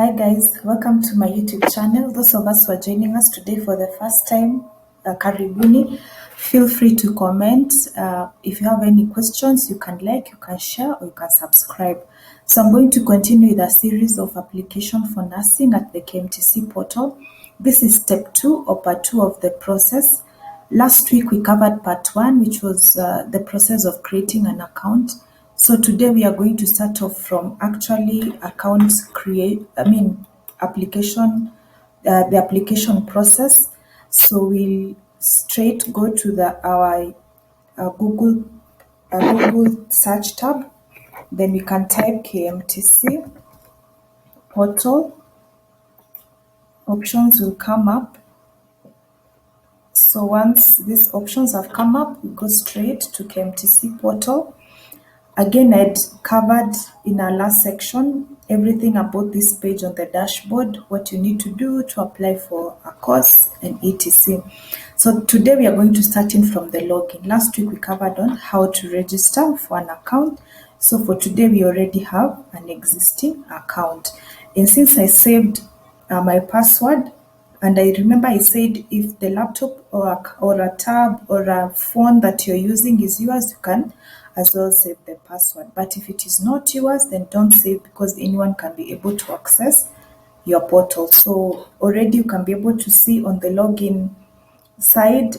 Hi guys, welcome to my YouTube channel. Those of us who are joining us today for the first time, karibuni. Feel free to comment. If you have any questions, you can like, you can share, or you can subscribe. So I'm going to continue with a series of application for nursing at the KMTC portal. This is step 2 or part 2 of the process. Last week we covered part 1, which was the process of creating an account. So today we are going to start off from actually application, the application process. So we'll straight go to our Google search tab. Then we can type KMTC portal. Options will come up. So once these options have come up, we go straight to KMTC portal. Again, I'd covered in our last section everything about this page on the dashboard, what you need to do to apply for a course and etc. So today we are going to start in from the login. Last week we covered on how to register for an account. So for today we already have an existing account. And since I saved my password, and I remember I said if the laptop or a tab or a phone that you're using is yours, you can as well save the password. But if it is not yours, then don't save, because anyone can be able to access your portal. So already you can be able to see on the login side,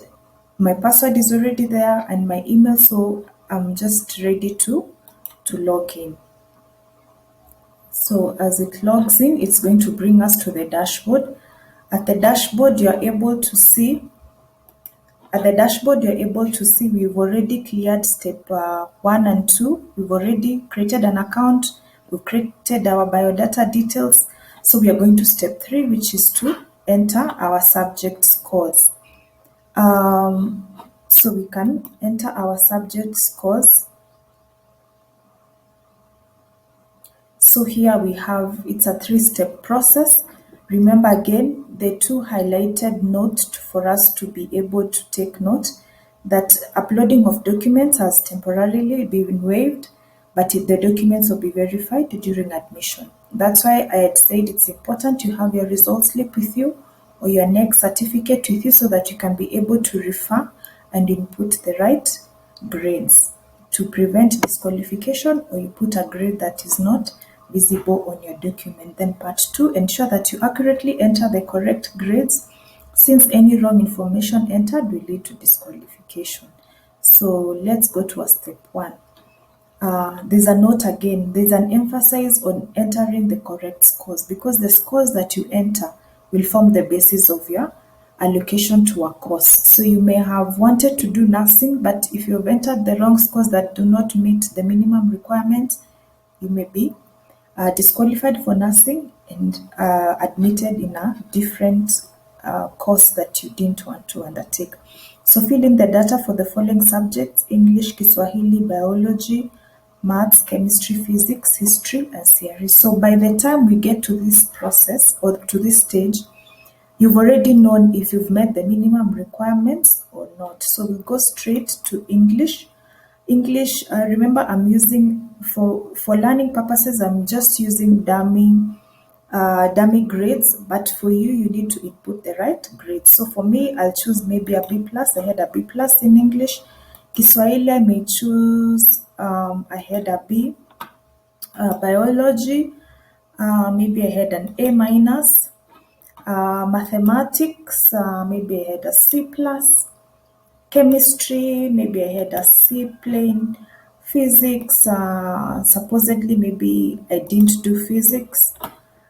my password is already there and my email, so I'm just ready to log in. So as it logs in, it's going to bring us to the dashboard. At the dashboard, you're able to see we've already cleared step 1 and 2. We've already created an account. We've created our biodata details. So we are going to step 3, which is to enter our subject scores. So we can enter our subject scores. So here we have, it's a 3-step process. Remember again, the 2 highlighted notes for us to be able to take note that uploading of documents has temporarily been waived, but the documents will be verified during admission. That's why I had said it's important you have your results slip with you or your KNEC certificate with you so that you can be able to refer and input the right grades to prevent disqualification, or you put a grade that is not visible on your document. Then part 2, ensure that you accurately enter the correct grades, since any wrong information entered will lead to disqualification. So let's go to a step 1. There's a note again, there's an emphasis on entering the correct scores, because the scores that you enter will form the basis of your allocation to a course. So you may have wanted to do nursing, but if you've entered the wrong scores that do not meet the minimum requirements, you may be disqualified for nursing and admitted in a different course that you didn't want to undertake. So fill in the data for the following subjects: English, Kiswahili, biology, maths, chemistry, physics, history, and theory. So by the time we get to this process or to this stage, you've already known if you've met the minimum requirements or not. So we go straight to English. Remember, I'm using, for learning purposes, I'm just using dummy grades, but for you, you need to input the right grades. So for me, I'll choose maybe a B+. I had a B+ in English. Kiswahili, I may choose, I had a B. Biology, maybe I had an A-. Mathematics, maybe I had a C+. Chemistry, maybe I had a C plain. Physics, supposedly maybe I didn't do physics.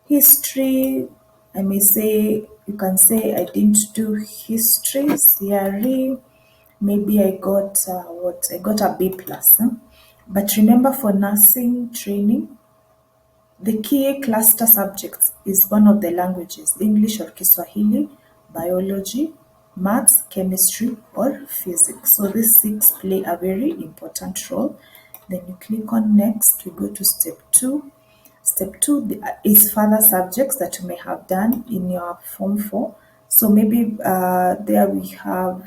History, you can say I didn't do history. Theory, maybe I got a B+. But remember, for nursing training, the key cluster subjects is one of the languages: English or Kiswahili, biology, maths, chemistry, or physics. So these 6 play a very important role. Then you click on next, we go to step 2. Step 2 is further subjects that you may have done in your form 4. So maybe there we have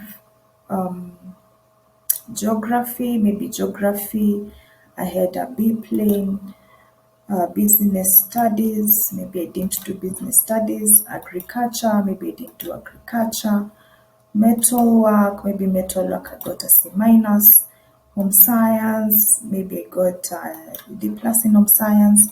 geography, maybe geography, I had a B plain. business studies, maybe I didn't do business studies, agriculture, maybe I didn't do agriculture, metalwork, maybe metalwork I got a C minus, home science, maybe I got a D plus in home science,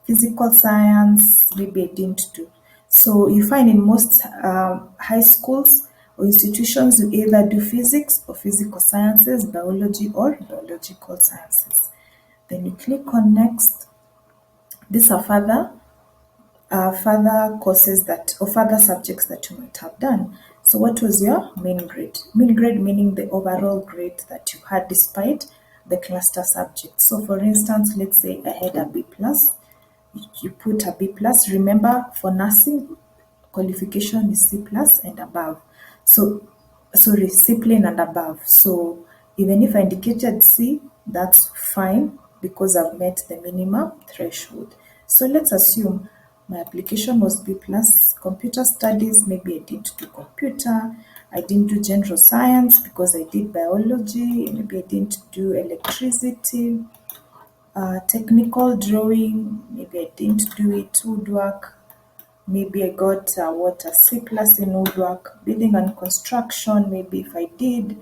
physical science, maybe I didn't do. So you find in most high schools or institutions, you either do physics or physical sciences, biology or biological sciences. Then you click on next. These are further courses that, or further subjects that you might have done. So what was your mean grade? Mean grade meaning the overall grade that you had despite the cluster subjects. So for instance, let's say I had a B plus, you put a B plus. Remember, for nursing, qualification is C plus and above. So, sorry, C plain and above. So even if I indicated C, that's fine because I've met the minimum threshold. So let's assume my application was B plus. Computer studies, maybe I didn't do computer. I didn't do general science because I did biology. Maybe I didn't do electricity. Technical drawing, maybe I didn't do it. Woodwork, maybe I got a C plus in woodwork. Building and construction, maybe if I did,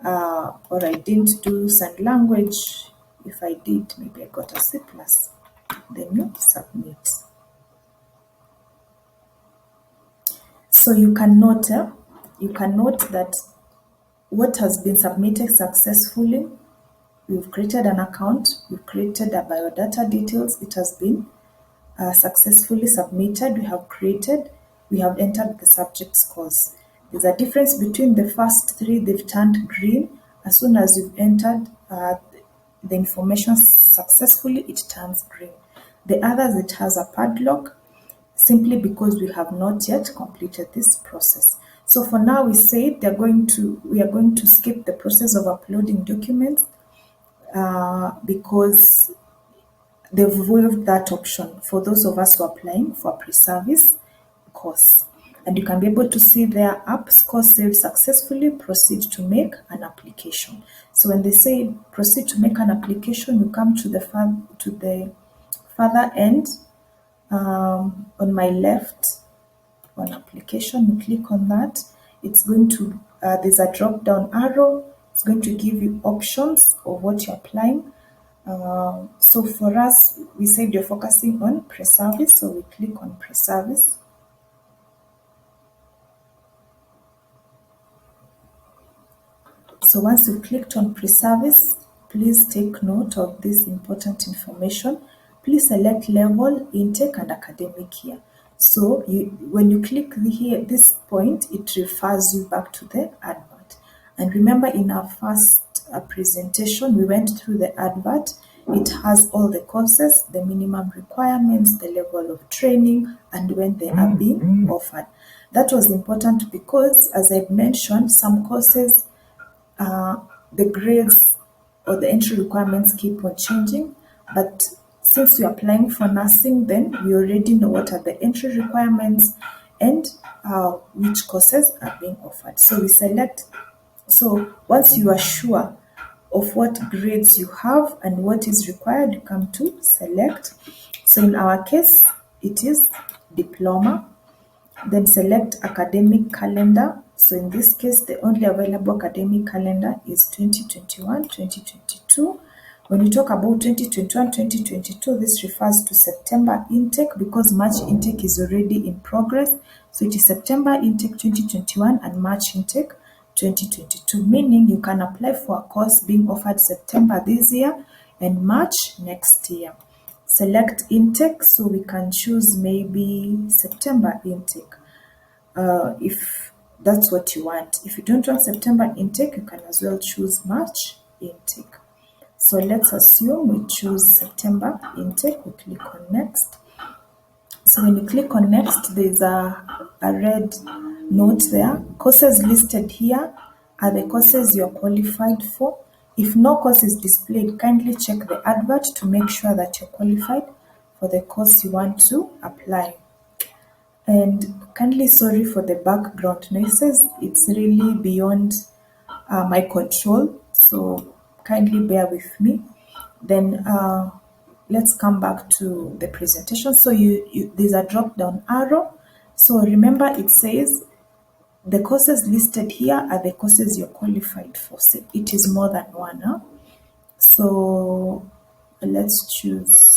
or I didn't do sign language. If I did, maybe I got a C plus. Then you submit. So you can note that what has been submitted successfully. We've created an account, we've created a biodata details, it has been successfully submitted, we have entered the subject's course. There's a difference between the first three, they've turned green. As soon as you've entered the information successfully, it turns green. The others, it has a padlock, simply because we have not yet completed this process. So for now, we say we are going to skip the process of uploading documents because they've waived that option for those of us who are applying for a pre-service course. And you can be able to see their apps course saved successfully, proceed to make an application. So when they say proceed to make an application, you come to the further end on my left on application, you click on that. It's going to, there's a drop down arrow. It's going to give you options of what you're applying. So for us, we said you're focusing on pre-service, so we click on pre-service. So once you've clicked on pre-service, please take note of this important information. Please select level, intake, and academic here. So when you click here, this point, it refers you back to the advert. And remember, in our first presentation, we went through the advert. It has all the courses, the minimum requirements, the level of training, and when they are being offered. That was important because, as I mentioned, some courses, the grades or the entry requirements keep on changing. But since you're applying for nursing, then we already know what are the entry requirements and which courses are being offered. So we select. So once you are sure of what grades you have and what is required, you come to select. So in our case, it is diploma. Then select academic calendar. So in this case, the only available academic calendar is 2021-2022. When we talk about 2021-2022, this refers to September intake because March intake is already in progress. So it is September intake 2021 and March intake 2022, meaning you can apply for a course being offered September this year and March next year. Select intake, so we can choose maybe September intake if that's what you want. If you don't want September intake, you can as well choose March intake. So let's assume we choose September intake. We click on next. So when you click on next, there's a red note there. Courses listed here are the courses you're qualified for. If no course is displayed, kindly check the advert to make sure that you're qualified for the course you want to apply. And kindly sorry for the background noises. It's really beyond my control, so kindly bear with me. Then let's come back to the presentation. So there's a drop down arrow. So remember, it says the courses listed here are the courses you're qualified for. So it is more than one. Huh? So let's choose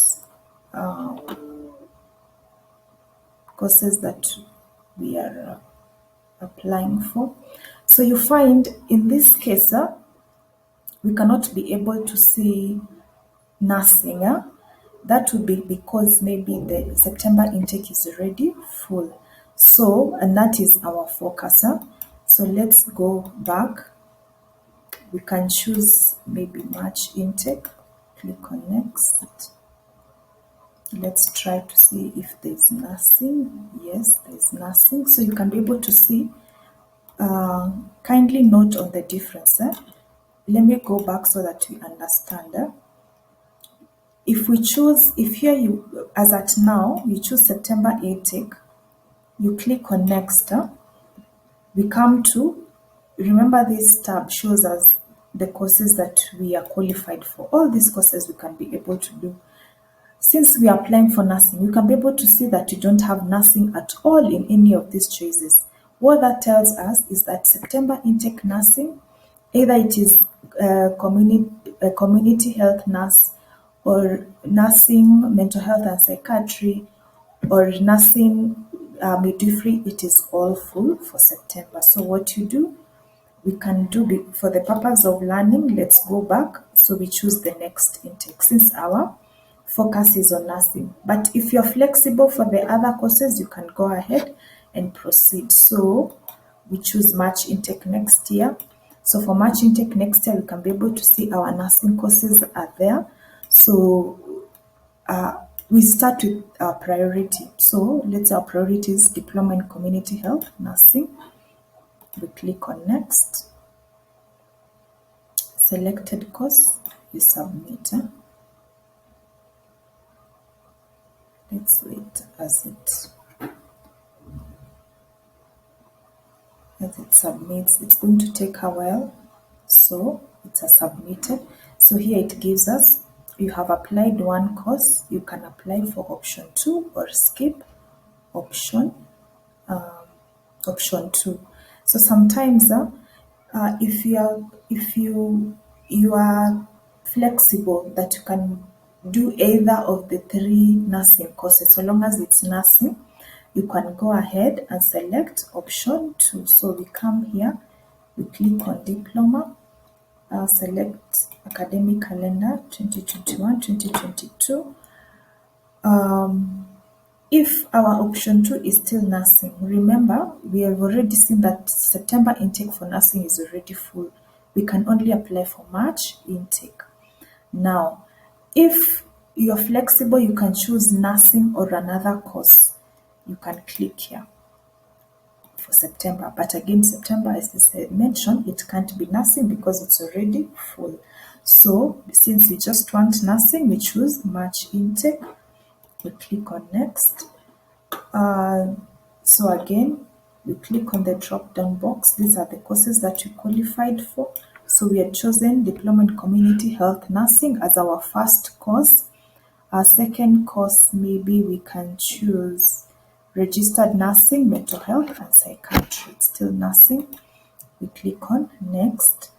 courses that we are applying for. So you find in this case, we cannot be able to see nursing. That would be because maybe the September intake is already full. So, and that is our focus. So let's go back. We can choose maybe March intake. Click on next. Let's try to see if there's nursing. Yes, there's nursing. So you can be able to see. Kindly note on the difference. Let me go back so that we understand. If we choose, if here you, as at now, you choose September intake, you click on next, we come to, remember this tab shows us the courses that we are qualified for. All these courses we can be able to do. Since we are applying for nursing, you can be able to see that you don't have nursing at all in any of these choices. What that tells us is that September intake nursing, either it is community health nurse, or nursing, mental health and psychiatry, or nursing midwifery, it is all full for September. So what you do, we can do for the purpose of learning, let's go back. So we choose the next intake since our focus is on nursing. But if you're flexible for the other courses, you can go ahead and proceed. So we choose March intake next year. So for March intake next year, we can be able to see our nursing courses are there. So we start with our priority. So let's say our priority is diploma in community health nursing. We click on next. Selected course, you submit. Let's wait as it submits. It's going to take a while. So it's a submitted. So here it gives us, you have applied one course, you can apply for option 2 or skip option 2. So sometimes if you are flexible that you can do either of the 3 nursing courses, so long as it's nursing, you can go ahead and select option 2. So we come here, we click on diploma, select academic calendar 2021-2022. If our option 2 is still nursing, remember we have already seen that September intake for nursing is already full. We can only apply for March intake. Now, if you're flexible, you can choose nursing or another course. You can click here for September. But again, September, as I mentioned, it can't be nursing because it's already full. So since we just want nursing, we choose March intake. We click on next. So again, we click on the drop down box. These are the courses that we qualified for. So we have chosen Diploma in Community Health Nursing as our first course. Our second course, maybe we can choose Registered Nursing, Mental Health and Psychiatry. It's still nursing. We click on next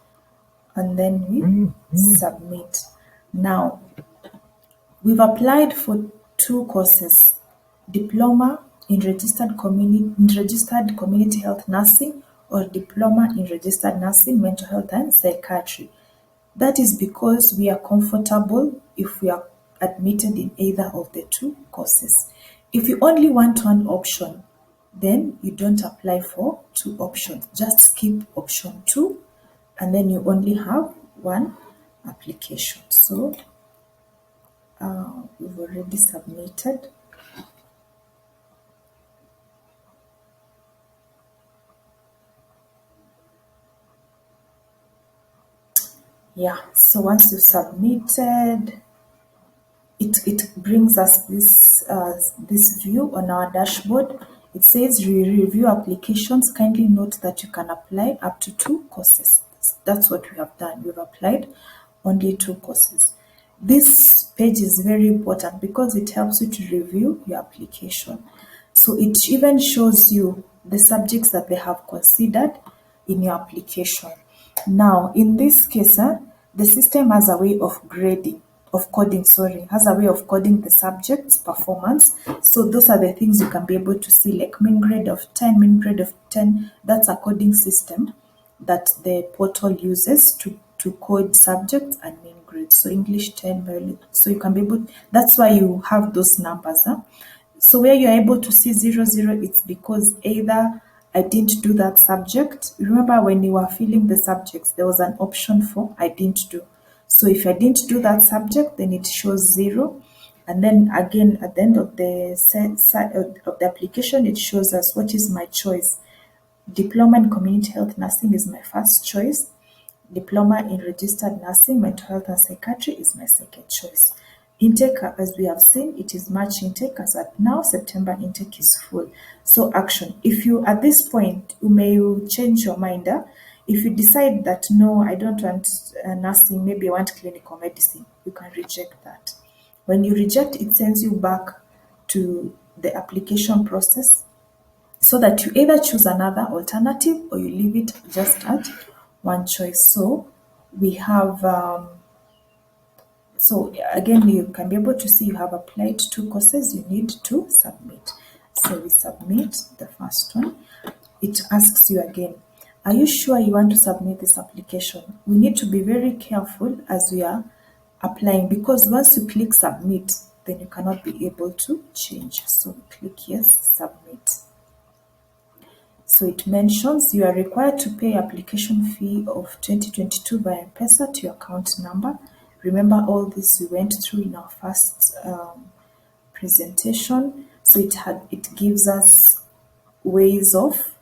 and then we submit. Now, we've applied for 2 courses, Diploma in Registered Community Health Nursing or Diploma in Registered Nursing, Mental Health and Psychiatry. That is because we are comfortable if we are admitted in either of the 2 courses. If you only want one option, then you don't apply for 2 options. Just skip option 2 and then you only have one application. So we've already submitted. Yeah, so once you've submitted, it brings us this view on our dashboard. It says review applications. Kindly note that you can apply up to 2 courses. That's what we have done. We've applied only 2 courses. This page is very important because it helps you to review your application. So it even shows you the subjects that they have considered in your application. Now, in this case, the system has a way of has a way of coding the subject's performance. So those are the things you can be able to see, like mean grade of 10, mean grade of 10. That's a coding system that the portal uses to code subjects and mean grades. So English 10, biology. So you can be able, that's why you have those numbers. So where you're able to see 00, it's because either I didn't do that subject. Remember when you were filling the subjects, there was an option for I didn't do. So if I didn't do that subject, then it shows 0. And then again, at the end of the application, it shows us what is my choice. Diploma in community health nursing is my first choice. Diploma in registered nursing, mental health and psychiatry is my second choice. Intake, as we have seen, it is March intake, as at now September intake is full. So action. If you, at this point, you may change your mind. If you decide that, no, I don't want nursing, maybe I want clinical medicine, you can reject that. When you reject, it sends you back to the application process so that you either choose another alternative or you leave it just at one choice. So we have, so again, you can be able to see you have applied 2 courses you need to submit. So we submit the first one. It asks you again, are you sure you want to submit this application? We need to be very careful as we are applying, because once you click submit, then you cannot be able to change. So we click yes, submit. So it mentions you are required to pay application fee of 2022 by M-Pesa to your account number. Remember all this we went through in our first presentation. So it gives us ways of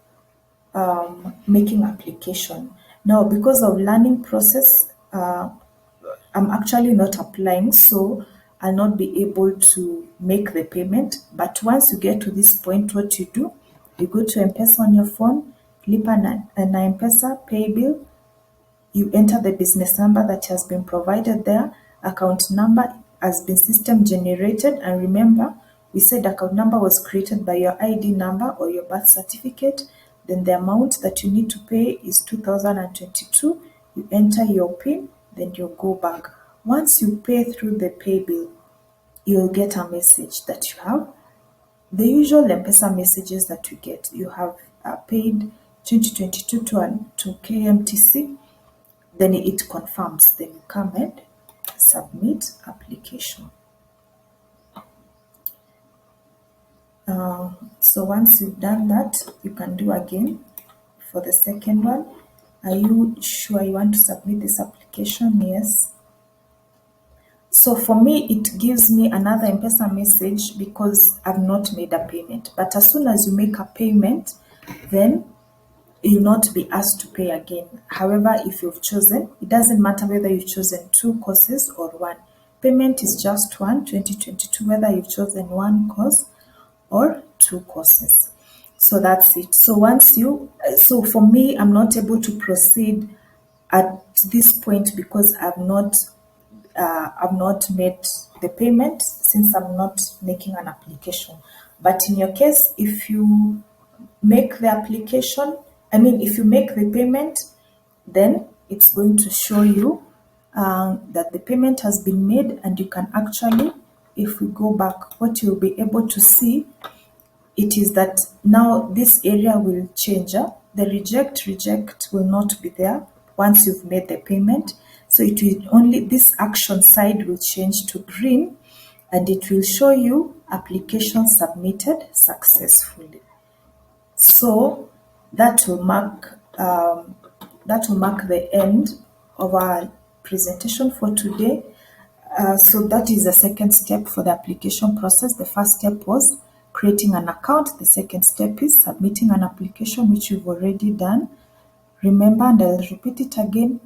making application. Now, because of learning process, I'm actually not applying, so I'll not be able to make the payment. But once you get to this point, what you do, you go to M-Pesa on your phone, Lipa an M-Pesa pay bill, you enter the business number that has been provided there, account number has been system generated, and remember, we said account number was created by your ID number or your birth certificate. Then the amount that you need to pay is 2022. You enter your PIN, then you go back. Once you pay through the pay bill, you'll get a message that you have the usual M-Pesa messages that you get. You have paid 2022 to KMTC, then it confirms. Then you come and submit application. So once you've done that, you can do again for the second one. Are you sure you want to submit this application? Yes. So for me, it gives me another M-Pesa message because I've not made a payment. But as soon as you make a payment, then you'll not be asked to pay again. However, if you've chosen, it doesn't matter whether you've chosen 2 courses or 1. Payment is just 1, 2022, whether you've chosen 1 course or 2 courses. So that's it. So so for me, I'm not able to proceed at this point because I've not made the payment since I'm not making an application. But in your case, if you make the application, if you make the payment, then it's going to show you that the payment has been made, and you can actually, if we go back, what you'll be able to see, it is that now this area will change. The reject will not be there once you've made the payment. So it will only, this action side will change to green, and it will show you application submitted successfully. So that will mark the end of our presentation for today. So that is the second step for the application process. The first step was creating an account. The second step is submitting an application, which you've already done. Remember, and I'll repeat it again,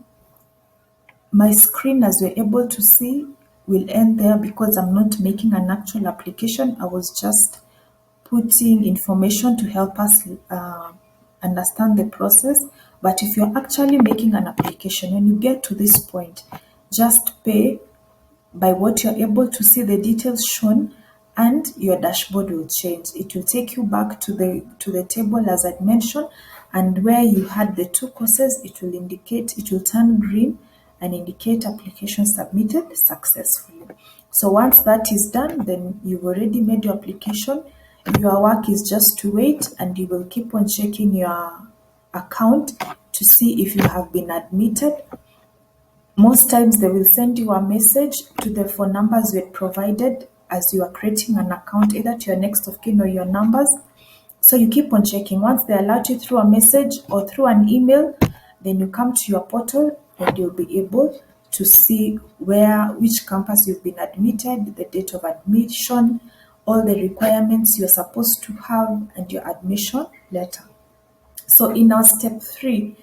my screen, as you're able to see, will end there because I'm not making an actual application. I was just putting information to help us understand the process. But if you're actually making an application, when you get to this point, just pay by what you're able to see, the details shown, and your dashboard will change. It will take you back to the table as I mentioned, and where you had the two courses, it will turn green and indicate application submitted successfully. So once that is done, then you've already made your application. Your work is just to wait, and you will keep on checking your account to see if you have been admitted. Most times they will send you a message to the phone numbers you had provided as you are creating an account, either to your next of kin or your numbers. So you keep on checking. Once they alert you through a message or through an email, then you come to your portal and you'll be able to see which campus you've been admitted, the date of admission, all the requirements you're supposed to have, and your admission letter. So in our step 3,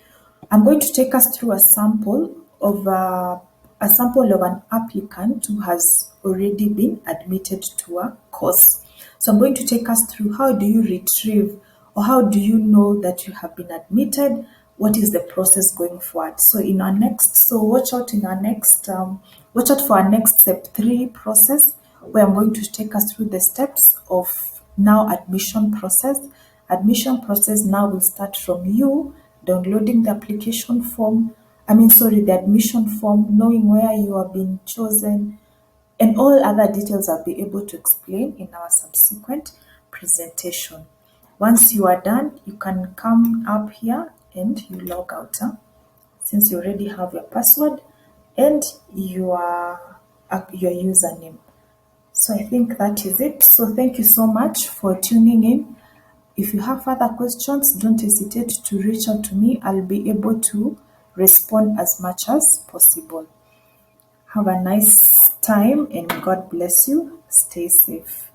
I'm going to take us through a sample of an applicant who has already been admitted to a course. So I'm going to take us through how do you retrieve, or how do you know that you have been admitted? What is the process going forward? So watch out for our next step 3 process, where I'm going to take us through the steps of now admission process. Admission process now will start from you downloading the admission form, knowing where you are being chosen, and all other details I'll be able to explain in our subsequent presentation. Once you are done, you can come up here and you log out, since you already have your password and your username. So I think that is it. So thank you so much for tuning in. If you have further questions, don't hesitate to reach out to me. I'll be able to respond as much as possible. Have a nice time and God bless you. Stay safe.